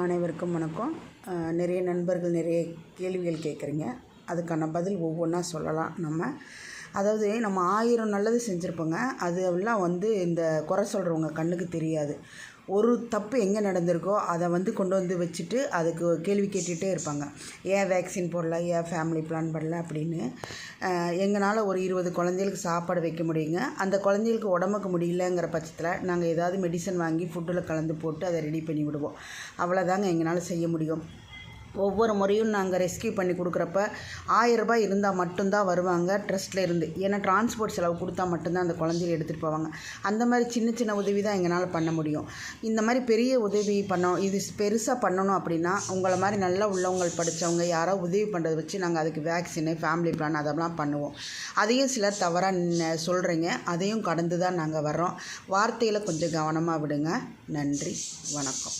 அனைவருக்கும் வணக்கம். நிறைய நண்பர்கள் நிறைய கேள்விகள் கேட்குறீங்க. அதுக்கான பதில் ஒவ்வொன்றா சொல்லலாம் நம்ம. அதாவது நம்ம 1000 நல்லது செஞ்சுருப்போங்க. அது எல்லாம் இந்த குறை சொல்கிறவங்க கண்ணுக்கு தெரியாது. ஒரு தப்பு எங்கே நடந்திருக்கோ அதை கொண்டு வந்து வச்சுட்டு அதுக்கு கேள்வி கேட்டுகிட்டே இருப்பாங்க. ஏன் வேக்சின் போடல, ஏன் ஃபேமிலி பிளான் பண்ணல அப்படின்னு. எங்களால் ஒரு 20 குழந்தைகளுக்கு சாப்பாடு வைக்க முடியுங்க. அந்த குழந்தைகளுக்கு உடம்புக்கு முடியலங்கிற பட்சத்தில் நாங்கள் ஏதாவது மெடிசன் வாங்கி ஃபுட்டில் கலந்து போட்டு அதை ரெடி பண்ணி விடுவோம். அவ்வளோதாங்க எங்களால் செய்ய முடியும். ஒவ்வொரு முறையும் நாங்கள் ரெஸ்கியூ பண்ணி கொடுக்குறப்ப 1000 ரூபாய் இருந்தால் மட்டும்தான் வருவாங்க ட்ரஸ்ட்டில் இருந்து. ஏன்னா டிரான்ஸ்போர்ட் செலவு கொடுத்தா மட்டும்தான் அந்த குழந்தைய எடுத்துகிட்டு போவாங்க. அந்த மாதிரி சின்ன சின்ன உதவி தான் எங்களால் பண்ண முடியும். இந்த மாதிரி பெரிய உதவி இது பெருசாக பண்ணணும் அப்படின்னா உங்களை மாதிரி நல்லா உள்ளவங்கள் படித்தவங்க யாரோ உதவி பண்ணுறதை வச்சு நாங்கள் அதுக்கு வேக்சினு, ஃபேமிலி பிளான் அதெல்லாம் பண்ணுவோம். அதையும் சிலர் தவறாக சொல்கிறீங்க. அதையும் கடந்து தான் நாங்கள் வர்றோம். வார்த்தையில் கொஞ்சம் கவனமாக விடுங்க. நன்றி, வணக்கம்.